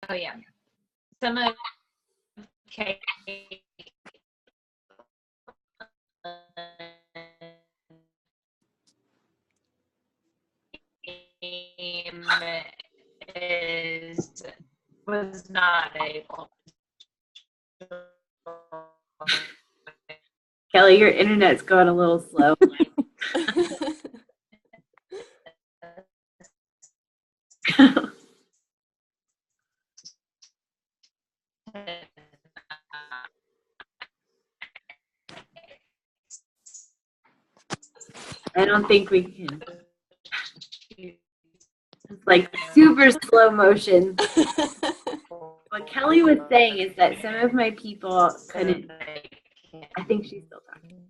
Oh yeah. Some of Kate was not able to. Kelly, your internet's going a little slow. I don't think we can. It's like super slow motion. What Kelly was saying is that some of my people couldn't. I think she's still talking.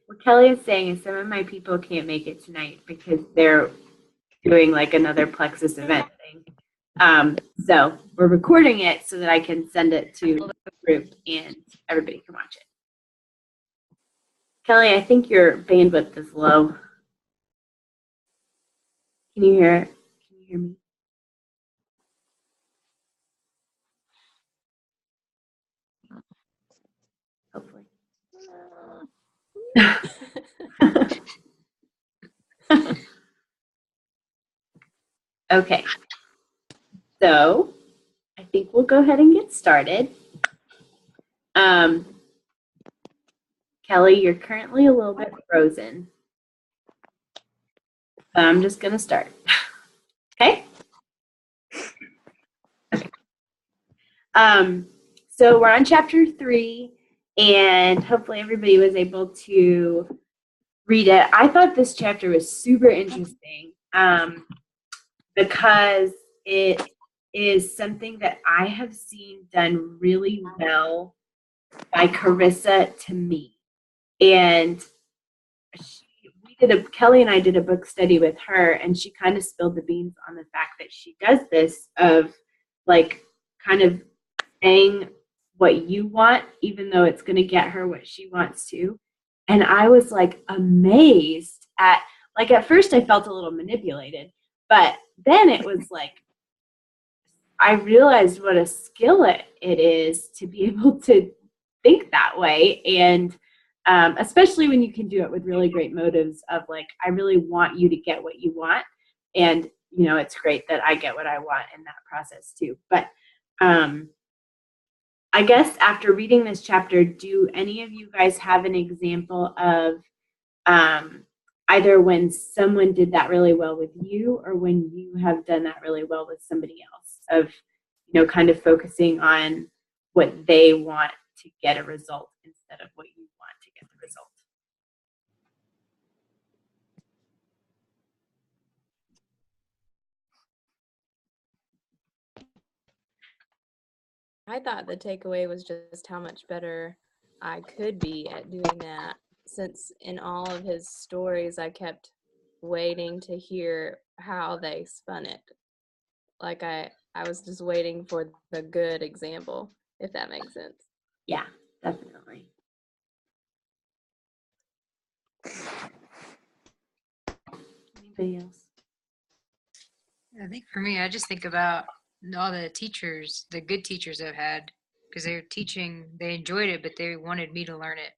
What Kelly is saying is some of my people can't make it tonight because they're doing like another Plexus event thing. So we're recording it so that I can send it to the group and everybody can watch it. Kelly, I think your bandwidth is low. Can you hear it? Can you hear me? Hopefully. Okay. So I think we'll go ahead and get started. Kelly, you're currently a little bit frozen. So I'm just going to start. Okay? Okay. So we're on chapter 3, and hopefully everybody was able to read it. I thought this chapter was super interesting because it is something that I have seen done really well by Carissa to me. And Kelly and I did a book study with her, and she kind of spilled the beans on the fact that she does this of like kind of saying what you want, even though it's going to get her what she wants to. And I was like amazed at, like at first I felt a little manipulated, but then it was like, I realized what a skill it is to be able to think that way. And especially when you can do it with really great motives of like, I really want you to get what you want. And, you know, it's great that I get what I want in that process too. But I guess after reading this chapter, do any of you guys have an example of either when someone did that really well with you or when you have done that really well with somebody else of, you know, kind of focusing on what they want to get a result instead of what you want to get the result? I thought the takeaway was just how much better I could be at doing that, since in all of his stories I kept waiting to hear how they spun it. Like I was just waiting for the good example, if that makes sense. Yeah, definitely. Anybody else? I think for me, I just think about all the teachers, the good teachers I've had, because they were teaching, they enjoyed it, but they wanted me to learn it,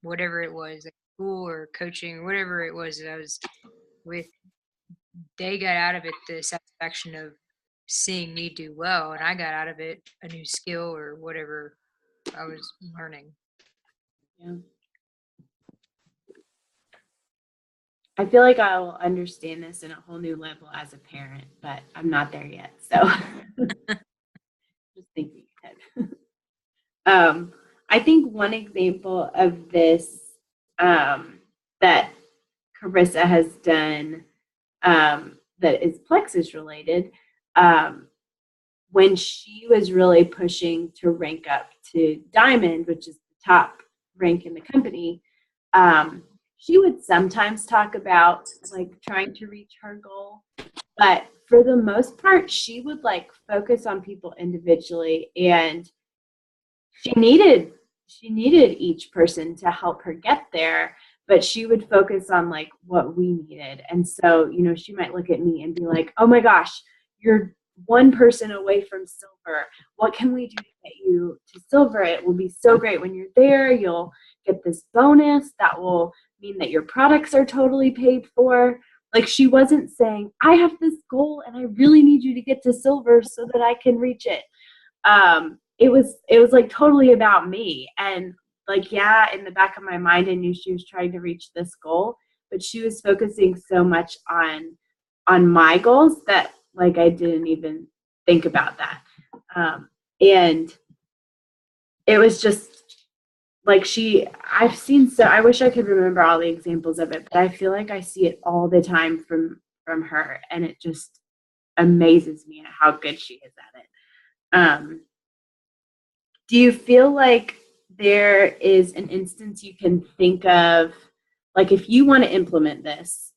whatever it was, like school or coaching, or whatever it was that I was with. They got out of it the satisfaction of seeing me do well, and I got out of it a new skill or whatever I was learning. Yeah. I feel like I'll understand this in a whole new level as a parent, but I'm not there yet. So just thinking ahead. I think one example of this that Carissa has done that is Plexus related, when she was really pushing to rank up to Diamond, which is the top rank in the company, she would sometimes talk about like trying to reach her goal, but for the most part, she would like focus on people individually, and she needed she needed each person to help her get there, but she would focus on like what we needed. And so, you know, she might look at me and be like, oh my gosh, you're one person away from silver. What can we do to get you to silver? It will be so great when you're there. You'll get this bonus that will mean that your products are totally paid for. Like, she wasn't saying, I have this goal and I really need you to get to silver so that I can reach it. It was like totally about me. And like, yeah, in the back of my mind, I knew she was trying to reach this goal, but she was focusing so much on my goals that like I didn't even think about that. And it was just like I've seen, so I wish I could remember all the examples of it, but I feel like I see it all the time from her, and it just amazes me at how good she is at it. Do you feel like there is an instance you can think of, like if you want to implement this,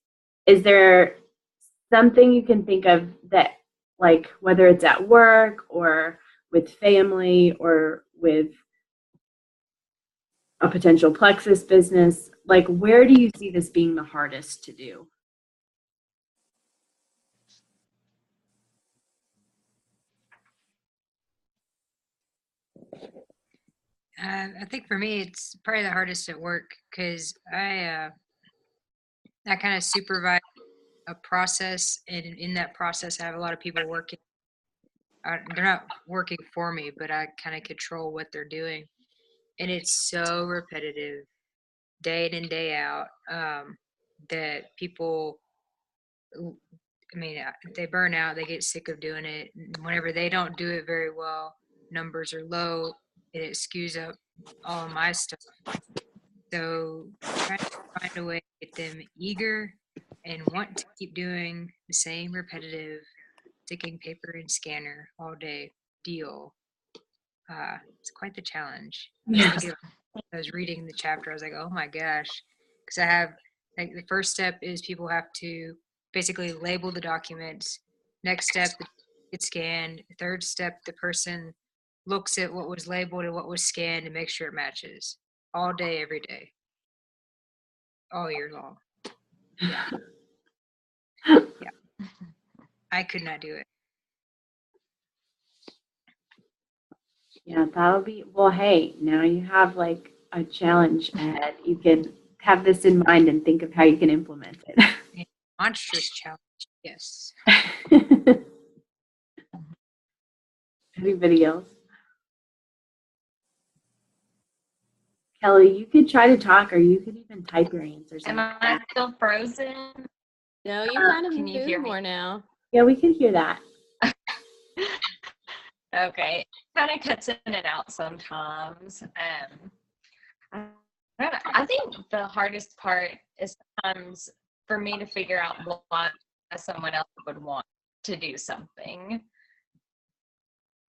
is there something you can think of that, like whether it's at work or with family or with a potential plexus business, like where do you see this being the hardest to do? I think for me, it's probably the hardest at work because I kind of supervise a process, and in that process, I have a lot of people working. They're not working for me, but I kind of control what they're doing, and it's so repetitive, day in and day out, that people. I mean, they burn out. They get sick of doing it. And whenever they don't do it very well, numbers are low, and it skews up all of my stuff. So trying to find a way to get them eager and want to keep doing the same repetitive sticking paper and scanner all day deal. It's quite the challenge. I was reading the chapter. I was like, oh my gosh, because I have like the first step is people have to basically label the documents. Next step, it's scanned. Third step, the person looks at what was labeled and what was scanned and makes sure it matches all day, every day, all year long. Yeah. Yeah. I could not do it. Yeah, that'll be, well, hey, now you have like a challenge ahead. You can have this in mind and think of how you can implement it. Monstrous challenge, yes. Anybody else? Kelly, you could try to talk, or you could even type your answers. Am I still frozen? No, you kind of Can you move hear me? more now. Yeah, we can hear that. Okay. Kind of cuts in and out sometimes. I don't know. I think the hardest part is sometimes for me to figure out why someone else would want to do something.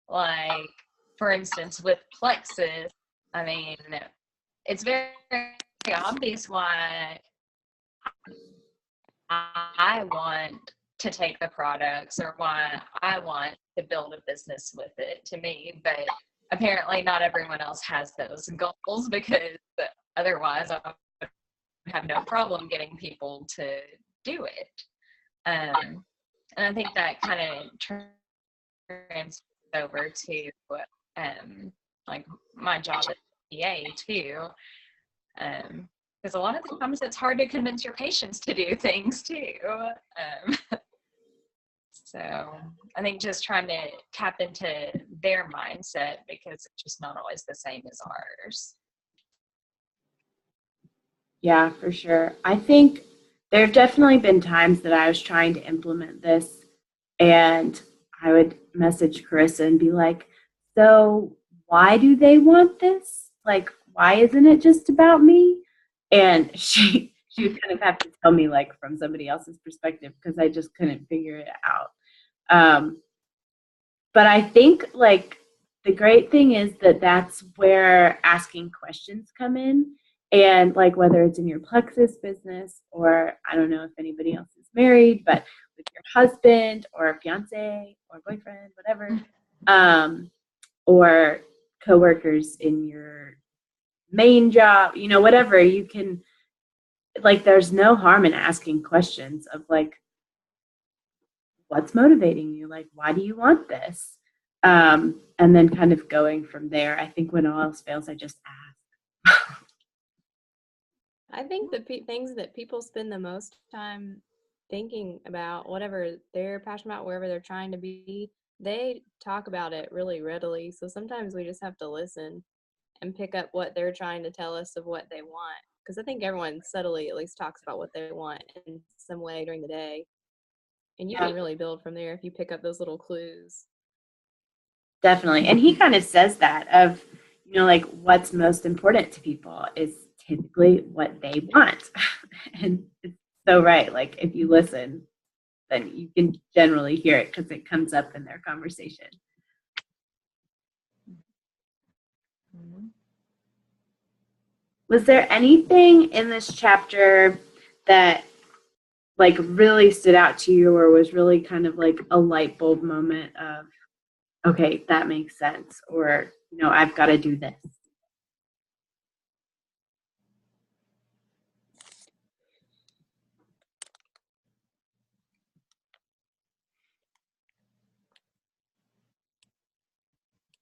Like, for instance, with Plexus, I mean, it's very, very obvious why I want to take the products or why I want to build a business with it to me, but apparently not everyone else has those goals, because otherwise I would have no problem getting people to do it. And I think that kind of transfers over to like my job at PA too. Because a lot of the times it's hard to convince your patients to do things too. So I think just trying to tap into their mindset, because it's just not always the same as ours. Yeah, for sure. I think there have definitely been times that I was trying to implement this, and I would message Carissa and be like, so why do they want this? Like, why isn't it just about me? And she would kind of have to tell me like from somebody else's perspective, because I just couldn't figure it out. But I think like the great thing is that that's where asking questions come in. And like whether it's in your plexus business, or I don't know if anybody else is married, but with your husband or fiance or boyfriend, whatever, or coworkers in your main job, whatever. You can, like, there's no harm in asking questions of like, what's motivating you? Like, why do you want this? And then kind of going from there. I think when all else fails, I just ask. I think the things that people spend the most time thinking about, whatever they're passionate about, wherever they're trying to be, they talk about it really readily. So sometimes we just have to listen and pick up what they're trying to tell us of what they want. Because I think everyone subtly at least talks about what they want in some way during the day. And you can really build from there if you pick up those little clues. Definitely. And he kind of says that of, like what's most important to people is typically what they want. And it's so right. Like if you listen, then you can generally hear it because it comes up in their conversation. Was there anything in this chapter that like really stood out to you or was really kind of like a light bulb moment of, okay, that makes sense, or, I've got to do this?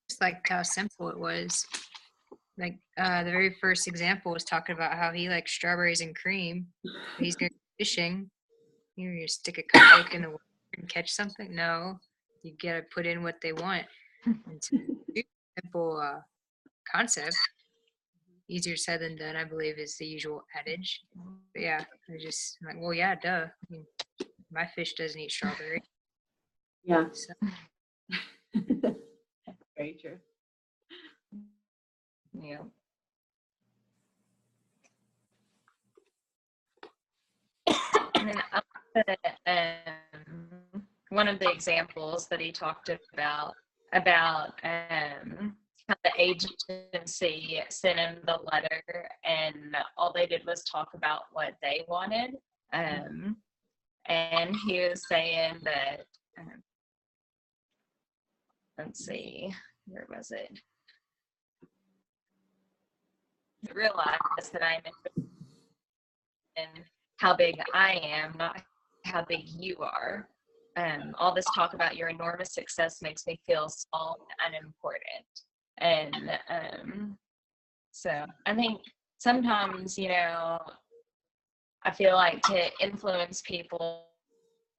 Just like how simple it was. Like the very first example was talking about how he likes strawberries and cream. He's going fishing. You stick a cupcake in the water and catch something? No, you got to put in what they want. It's a simple concept. Easier said than done, I believe, is the usual adage. But yeah, I'm like, well, yeah, duh. I mean, my fish doesn't eat strawberry. Yeah. So. Very true. Yeah. And then one of the examples that he talked about how the agency sent him the letter and all they did was talk about what they wanted. And he was saying that, let's see, where was it? I realized that I'm interested in how big I am, not how big you are. All this talk about your enormous success makes me feel small and unimportant. And so I think sometimes, I feel like to influence people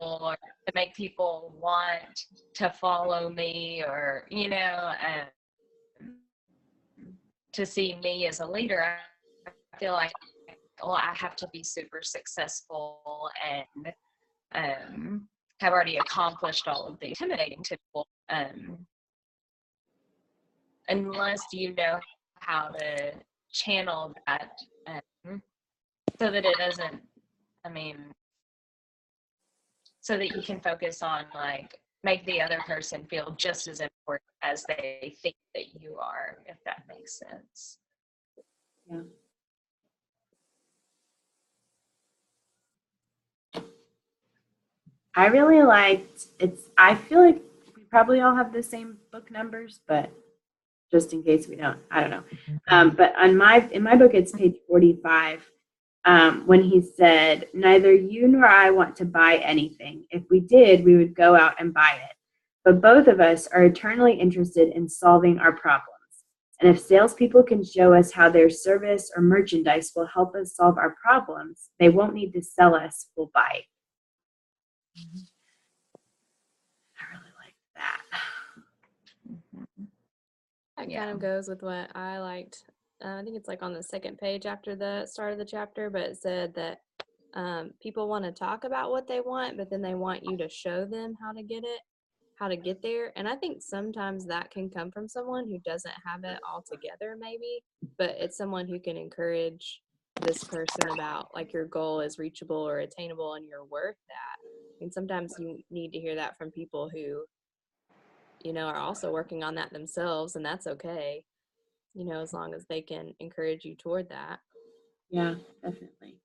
or to make people want to follow me or, to see me as a leader, I feel like, well, I have to be super successful and have already accomplished all of the intimidating to people, unless you know how to channel that so that it doesn't, so that you can focus on like make the other person feel just as important as they think that you are, if that makes sense. Yeah. I really liked I feel like we probably all have the same book numbers, but just in case we don't, I don't know. But in my book, it's page 45, when he said, "Neither you nor I want to buy anything. If we did, we would go out and buy it. But both of us are eternally interested in solving our problems. And if salespeople can show us how their service or merchandise will help us solve our problems, they won't need to sell us, we'll buy it." I really like that. That kind of goes with what I liked. I think it's like on the second page after the start of the chapter, but it said that people want to talk about what they want, but then they want you to show them how to get it, how to get there. And I think sometimes that can come from someone who doesn't have it all together, maybe, but it's someone who can encourage this person about like your goal is reachable or attainable and you're worth that. And sometimes you need to hear that from people who, are also working on that themselves, and that's okay, as long as they can encourage you toward that. Yeah, definitely.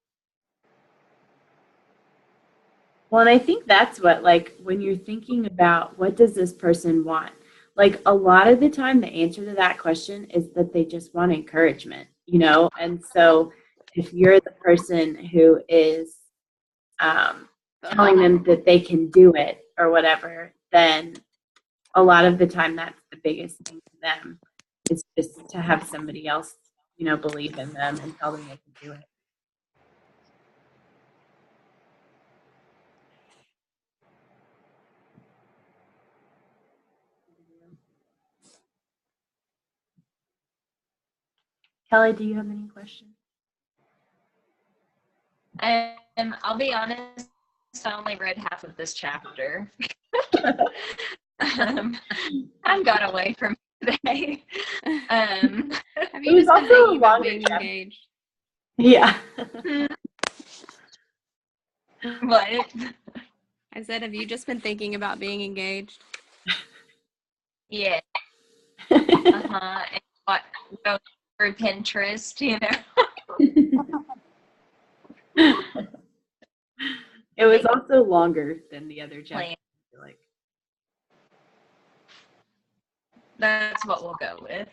Well, and I think that's what, like, when you're thinking about what does this person want, like a lot of the time the answer to that question is that they just want encouragement. And so if you're the person who is telling them that they can do it or whatever, then a lot of the time that's the biggest thing to them is just to have somebody else, believe in them and tell them they can do it. Kelly, do you have any questions? I'll be honest, I only read half of this chapter. I've got away from today. Have It you was just been also a thinking about longer being chapter. engaged? Yeah. What? I said, have you just been thinking about being engaged? Yeah. Uh-huh. And what go through Pinterest, It was also longer than the other chapter. Plan. I feel like. That's what we'll go with.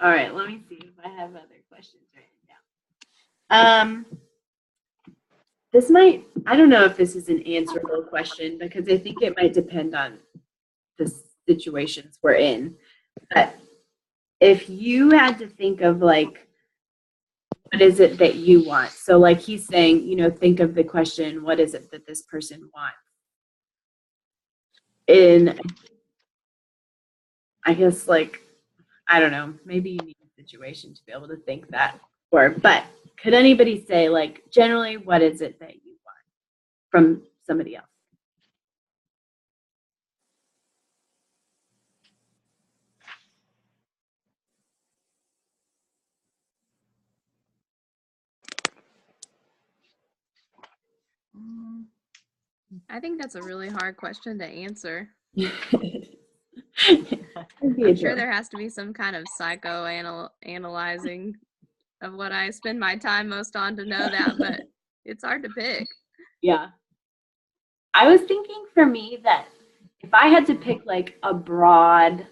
All right, let me see if I have other questions written down. I don't know if this is an answerable question because I think it might depend on the situations we're in. But if you had to think of like, what is it that you want? So like he's saying, think of the question, what is it that this person wants? In, I guess like, I don't know, maybe you need a situation to be able to think that. But could anybody say like, generally, what is it that you want from somebody else? I think that's a really hard question to answer. I'm sure there has to be some kind of psychoanalyzing of what I spend my time most on to know that, but it's hard to pick. Yeah. I was thinking for me that if I had to pick like a broad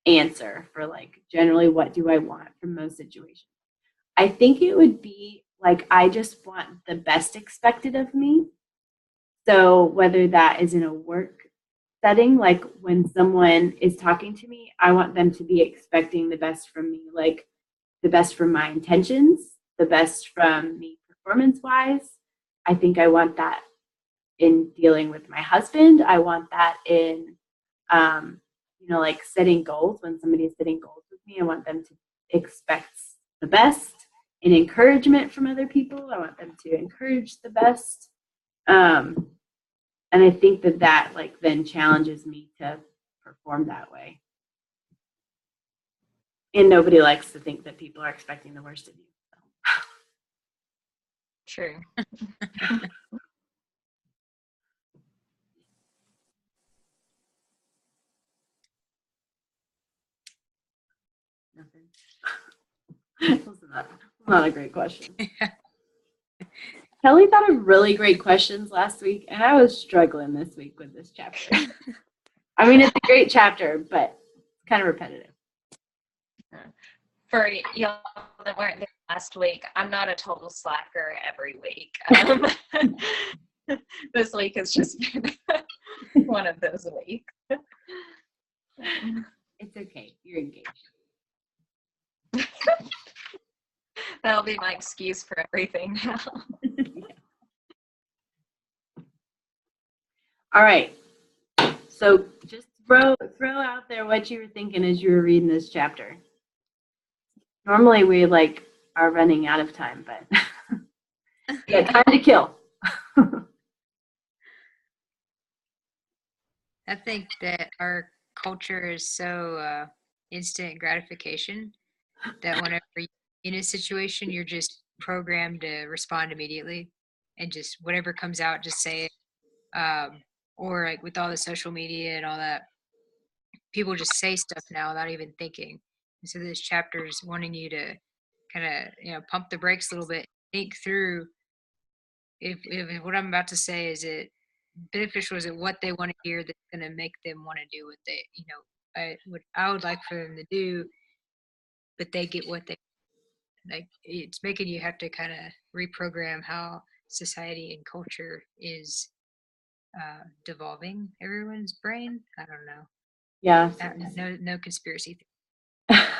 answer for like generally what do I want from most situations, I think it would be like I just want the best expected of me. So whether that is in a work setting, like when someone is talking to me, I want them to be expecting the best from me, like the best from my intentions, the best from me performance wise. I think I want that in dealing with my husband. I want that in, like setting goals. When somebody is setting goals with me, I want them to expect the best. In encouragement from other people, I want them to encourage the best. And I think that like then challenges me to perform that way. And nobody likes to think that people are expecting the worst of you. So. True. Nothing. That's not a great question. Kelly thought of really great questions last week, and I was struggling this week with this chapter. I mean, it's a great chapter, but it's kind of repetitive. For y'all that weren't there last week, I'm not a total slacker every week. This week has just been one of those weeks. It's okay. You're engaged. That'll be my excuse for everything now. Yeah. All right. So just throw out there what you were thinking as you were reading this chapter. Normally we are running out of time, but yeah, time to kill. I think that our culture is so instant gratification that whenever you're in a situation, you're just programmed to respond immediately and just whatever comes out, just say it. Or like with all the social media and all that, people just say stuff now without even thinking. And so this chapter is wanting you to kind of pump the brakes a little bit, think through if what I'm about to say is it beneficial, is it what they want to hear that's going to make them want to do what they I would like for them to do, but they get what they like. It's making you have to kind of reprogram how society and culture is devolving everyone's brain. I don't know. Yeah. No conspiracy. Just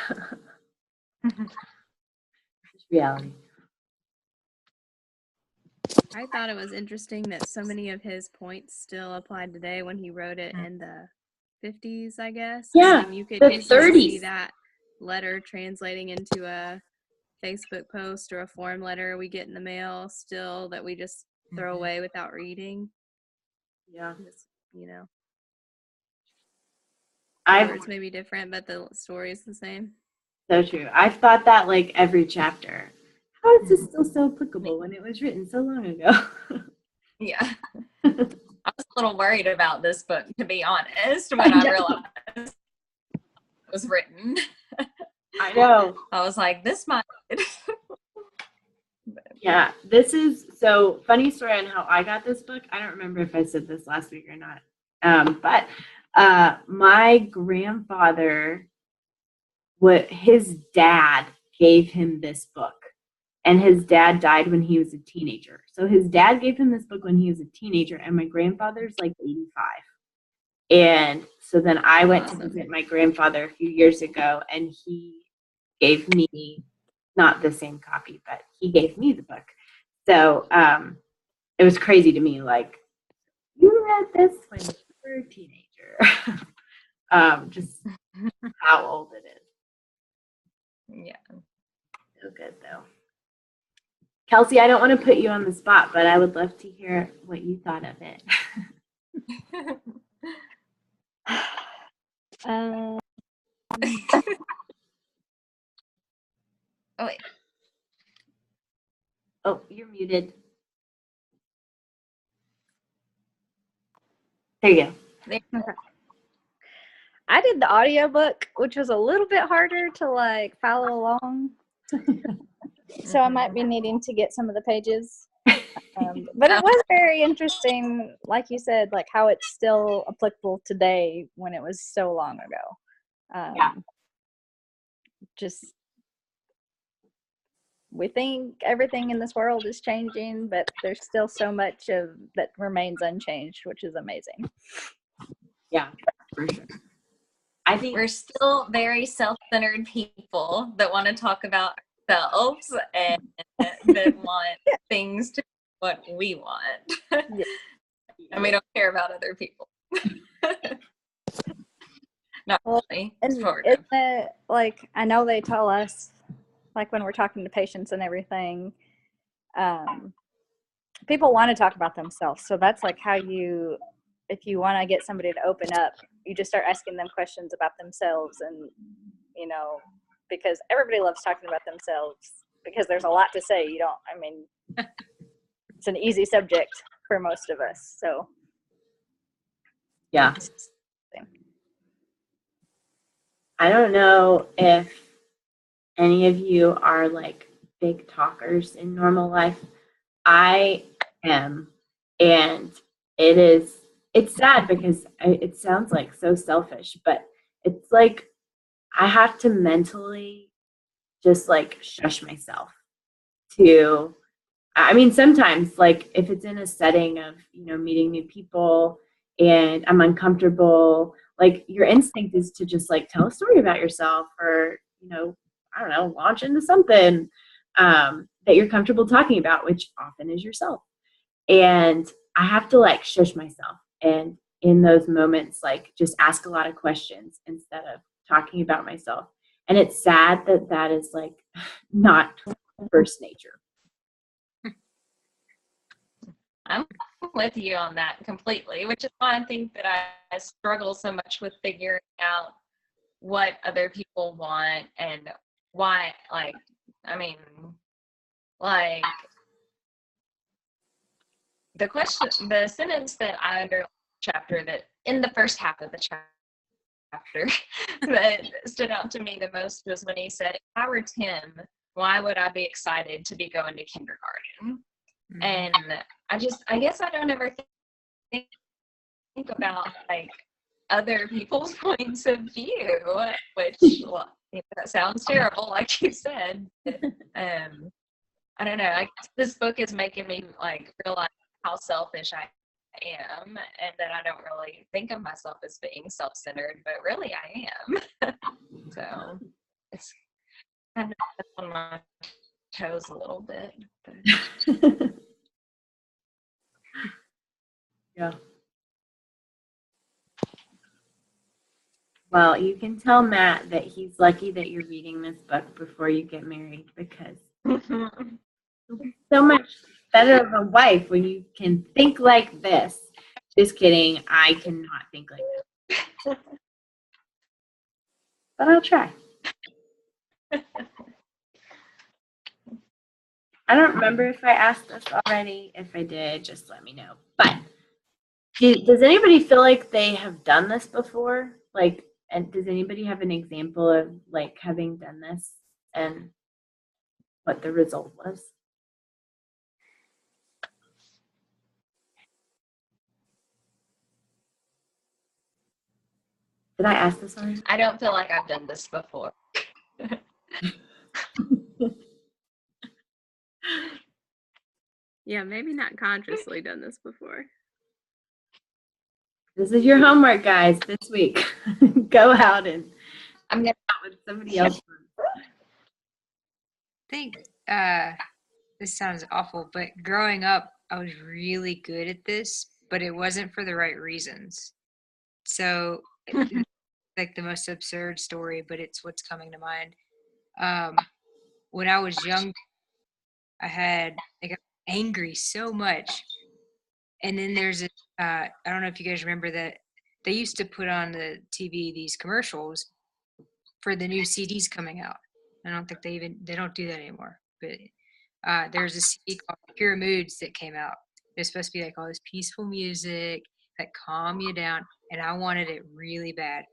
reality. I thought it was interesting that so many of his points still applied today when he wrote it in the 50s, I guess. Yeah, I mean, you could the easily see 30s. that letter translating into a Facebook post or a form letter we get in the mail still that we just throw away without reading. Yeah. Just, you know, I've words may be different, but the story is the same. so true. I've thought that like every chapter. How is this still so applicable when it was written so long ago? Yeah. I was a little worried about this book, to be honest, when I realized it was written. I know. I was like, this might. Yeah, this is so funny story on how I got this book. I don't remember if I said this last week or not. But my grandfather, his dad gave him this book, and his dad died when he was a teenager. So his dad gave him this book when he was a teenager, and my grandfather's like 85. And so then I went to visit my grandfather a few years ago, and he gave me not the same copy, but he gave me the book. So it was crazy to me, like, you read this when you were a teenager. Just how old it is. Yeah. So good, though. Kelsey, I don't want to put you on the spot, but I would love to hear what you thought of it. Oh, wait. Oh, you're muted. There you go. Okay. I did the audiobook, which was a little bit harder to like follow along. So I might be needing to get some of the pages. But it was very interesting, like you said, like how it's still applicable today when it was so long ago. Yeah. Just we think everything in this world is changing, but there's still so much of that remains unchanged, which is amazing. Yeah, for sure. I think We're still very self-centered people that want to talk about ourselves and that want things to be what we want. Yeah. And we don't care about other people. Not really. And Sort isn't of. it, like, I know they tell us, like when we're talking to patients and everything, people want to talk about themselves. So that's like how you, if you want to get somebody to open up, you just start asking them questions about themselves, and you know, because everybody loves talking about themselves because there's a lot to say. You don't, I mean, it's an easy subject for most of us. So yeah. I don't know if any of you are like big talkers in normal life. I am, and it's sad because it sounds like so selfish, but it's like I have to mentally just like shush myself to, I mean, sometimes like if it's in a setting of, you know, meeting new people and I'm uncomfortable, like your instinct is to just like tell a story about yourself, or, you know, I don't know, launch into something that you're comfortable talking about, which often is yourself. And I have to like shush myself, and in those moments, like just ask a lot of questions instead of talking about myself. And it's sad that that is like not first nature. I'm with you on that completely, which is why I think that I struggle so much with figuring out what other people want and why, like, I mean, like, the sentence that I underlined chapter, that in the first half of the chapter that stood out to me the most was when he said, if I were Tim, why would I be excited to be going to kindergarten? Mm-hmm. And I guess I don't ever think about like other people's points of view, which well, that sounds terrible, like you said. But, I don't know. I guess this book is making me like realize how selfish I am, and that I don't really think of myself as being self-centered, but really I am. So it's kind of on my toes a little bit. But. Yeah. Well, you can tell Matt that he's lucky that you're reading this book before you get married, because so much better of a wife when you can think like this. Just kidding. I cannot think like this. But I'll try. I don't remember if I asked this already. If I did, just let me know. But does anybody feel like they have done this before? Like, and does anybody have an example of like having done this and what the result was? Did I ask this already? I don't feel like I've done this before. Yeah, maybe not consciously done this before. This is your homework, guys, this week. Go out and I'm gonna out with somebody else. I think this sounds awful, but growing up, I was really good at this, but it wasn't for the right reasons. So, it's like the most absurd story, but it's what's coming to mind. When I was young, I got angry so much, and then there's I don't know if you guys remember that they used to put on the TV these commercials for the new CDs coming out. I don't think they don't do that anymore. But there's a CD called Pure Moods that came out. It's supposed to be like all this peaceful music that calm you down, and I wanted it really bad.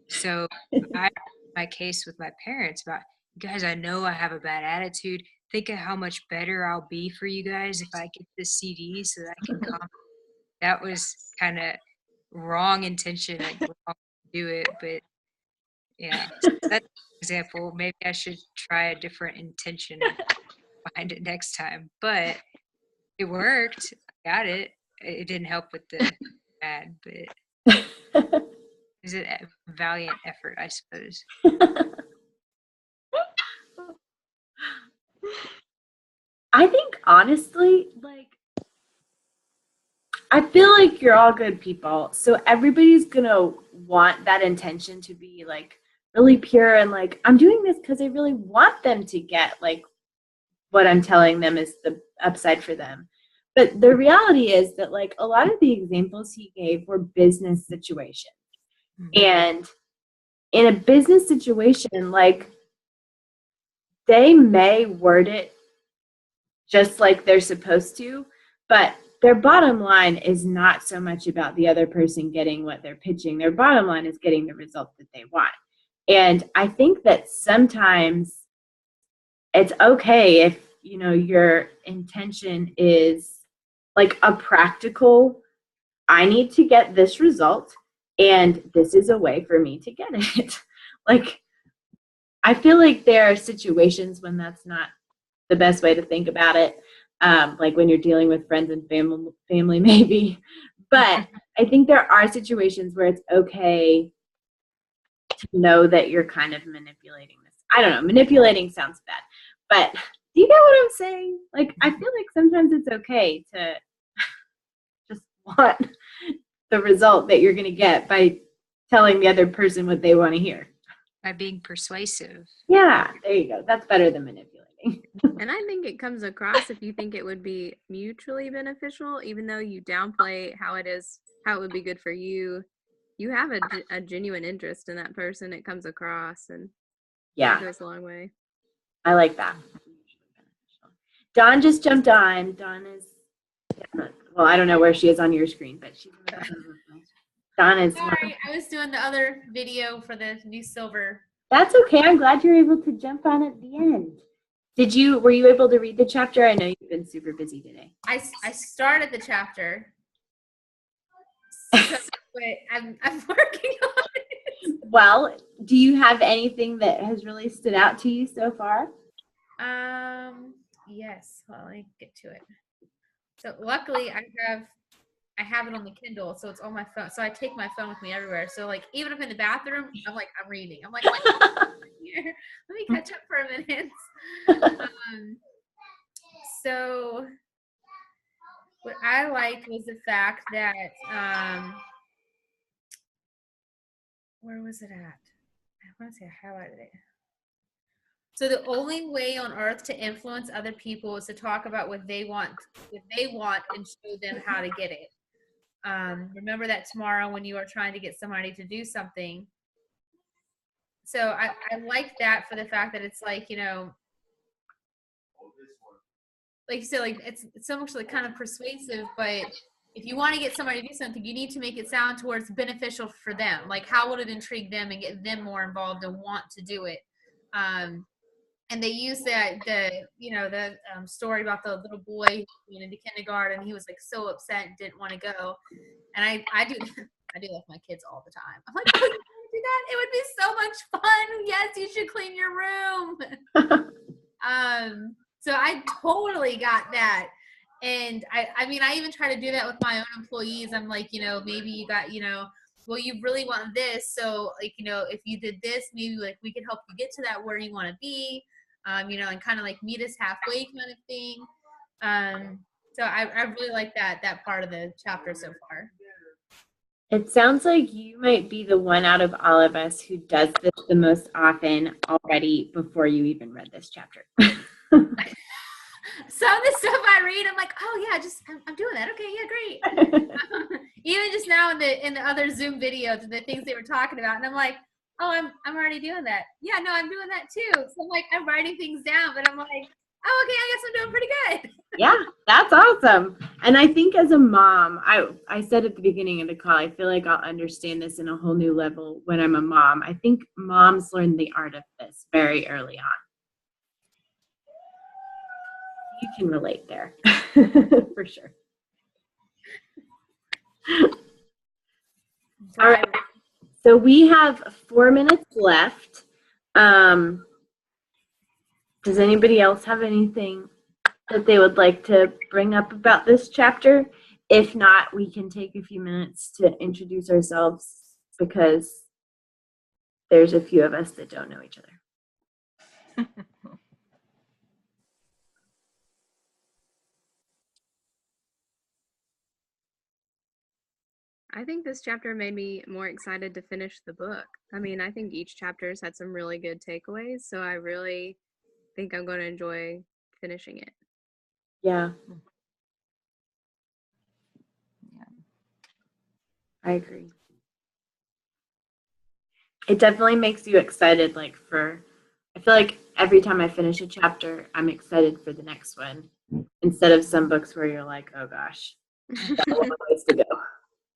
So I my case with my parents about, guys, I know I have a bad attitude. Think of how much better I'll be for you guys if I get this CD so that I can calm. That was kind of wrong intention, like wrong to do it, but yeah. So that's an example. Maybe I should try a different intention behind it next time. But it worked. I got it. It didn't help with the bad, but it was a valiant effort, I suppose. I think honestly, like, I feel like you're all good people. So everybody's gonna want that intention to be like really pure and like, I'm doing this because I really want them to get like what I'm telling them is the upside for them. But the reality is that like a lot of the examples he gave were business situations. Mhm. And in a business situation, like they may word it just like they're supposed to, but their bottom line is not so much about the other person getting what they're pitching. Their bottom line is getting the result that they want. And I think that sometimes it's okay if, you know, your intention is like a practical, I need to get this result, and this is a way for me to get it. Like, I feel like there are situations when that's not the best way to think about it, like when you're dealing with friends and family maybe. But I think there are situations where it's okay to know that you're kind of manipulating this. I don't know, manipulating sounds bad, but do you get what I'm saying? Like, I feel like sometimes it's okay to just want the result that you're going to get by telling the other person what they want to hear. By being persuasive. Yeah, there you go. That's better than manipulating. And I think it comes across if you think it would be mutually beneficial, even though you downplay how it would be good for you. You have a genuine interest in that person. It comes across, and Yeah, it goes a long way. I like that. Dawn just jumped on. Dawn is, well, I don't know where she is on your screen, but she's in the bottom of my- Dawn is. Sorry, I was doing the other video for the new silver. That's okay. I'm glad you're able to jump on at the end. Were you able to read the chapter? I know you've been super busy today. I started the chapter. but I'm working on it. Well, do you have anything that has really stood out to you so far? Yes. Well, let me get to it. So luckily, I have it on the Kindle, so it's on my phone. So I take my phone with me everywhere. So like even if in the bathroom, I'm reading. I'm like, here, let me catch up for a minute. So what I liked was the fact that where was it at? I want to say I highlighted it. So the only way on earth to influence other people is to talk about what they want, and show them how to get it. Remember that tomorrow when you are trying to get somebody to do something. So I like that for the fact that it's like, like you said, like it's so much like kind of persuasive, but if you want to get somebody to do something, you need to make it sound towards beneficial for them. Like how would it intrigue them and get them more involved and want to do it? And they use the story about the little boy being into kindergarten. He was like so upset and didn't want to go. And I do I do that with my kids all the time. I'm like, oh, you want to do that? It would be so much fun. Yes, you should clean your room. So I totally got that. And I mean, I even try to do that with my own employees. I'm like, maybe you got, well, you really want this. So like, if you did this, maybe like we could help you get to that where you want to be, and kind of like meet us halfway kind of thing. So I really like that part of the chapter so far. It sounds like you might be the one out of all of us who does this the most often already before you even read this chapter. Some of the stuff I read, I'm like, oh yeah, I'm doing that. Okay, yeah, great. Even just now in the other Zoom videos and the things they were talking about, and I'm like, oh, I'm already doing that. Yeah, no, I'm doing that too. So I'm like, I'm writing things down, but I'm like, oh, okay, I guess I'm doing pretty good. Yeah, that's awesome. And I think as a mom, I said at the beginning of the call, I feel like I'll understand this in a whole new level when I'm a mom. I think moms learn the art of this very early on. You can relate there for sure. All right. So we have 4 minutes left. Does anybody else have anything that they would like to bring up about this chapter? If not, we can take a few minutes to introduce ourselves because there's a few of us that don't know each other. I think this chapter made me more excited to finish the book. I mean, I think each chapter's had some really good takeaways, so I really think I'm going to enjoy finishing it. Yeah. I agree. It definitely makes you excited, I feel like every time I finish a chapter, I'm excited for the next one. Instead of some books where you're like, oh gosh, got a long ways to go.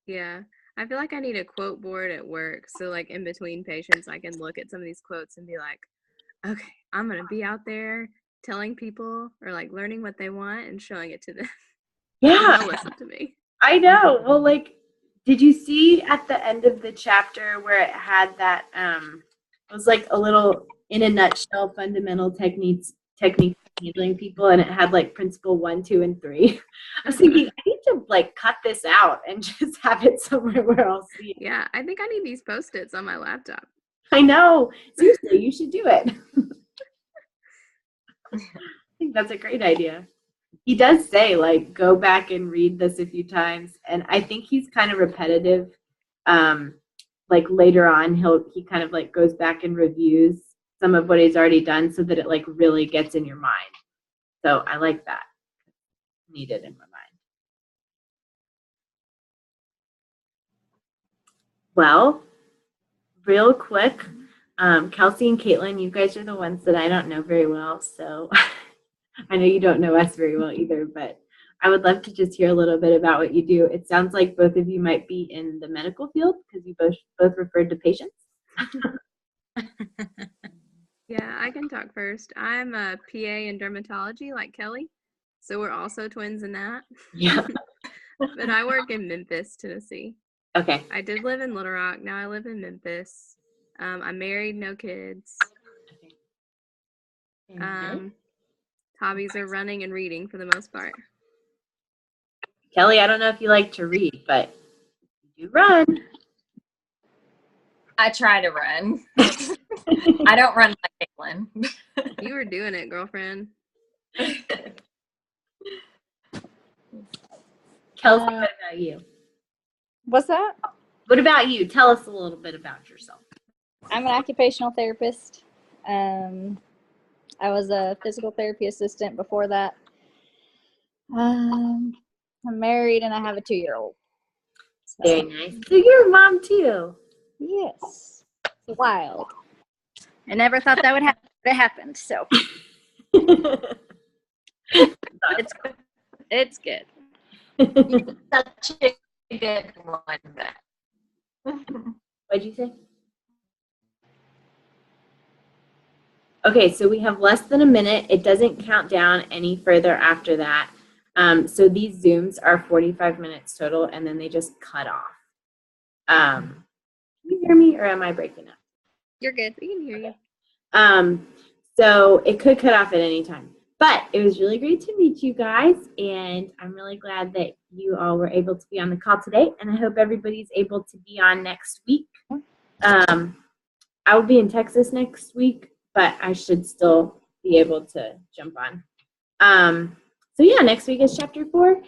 Yeah. I feel like I need a quote board at work. So like in between patients, I can look at some of these quotes and be like, okay, I'm going to be out there telling people or like learning what they want and showing it to them. Yeah. They'll listen to me. I know. Well, did you see at the end of the chapter where it had that, it was like a little, in a nutshell, fundamental techniques for handling people, and it had like principle 1, 2, and 3. I was thinking, I need to cut this out and just have it somewhere where I'll see it. Yeah, I think I need these Post-its on my laptop. I know. Seriously, you should do it. I think that's a great idea. He does say, go back and read this a few times. And I think he's kind of repetitive. Later on, he kind of goes back and reviews some of what he's already done so that it really gets in your mind. So I like that. Need it in my mind. Well, real quick, Kelsey and Caitlin, you guys are the ones that I don't know very well. So I know you don't know us very well either, but I would love to just hear a little bit about what you do. It sounds like both of you might be in the medical field because you both referred to patients. Yeah, I can talk first. I'm a PA in dermatology like Kelly, so we're also twins in that. Yeah. But I work in Memphis, Tennessee. Okay. I did live in Little Rock. Now I live in Memphis. I'm married, no kids. Hobbies are running and reading for the most part. Kelly, I don't know if you like to read, but you run. I try to run. I don't run like Caitlin. You were doing it, girlfriend. Kelsey, what about you? What's that? What about you? Tell us a little bit about yourself. I'm an occupational therapist. I was a physical therapy assistant before that. I'm married and I have a 2-year-old. So, Very nice. So you're a mom too. yes. It's wild. I never thought that would happen, but it happened. So it's good. Such a good one. What'd you say? Okay, so we have less than a minute. It doesn't count down any further after that. So these Zooms are 45 minutes total, and then they just cut off. Can you hear me, or am I breaking up? You're good. We can hear you. So it could cut off at any time. But it was really great to meet you guys, and I'm really glad that you all were able to be on the call today, and I hope everybody's able to be on next week. I will be in Texas next week, but I should still be able to jump on. So yeah, next week is chapter 4,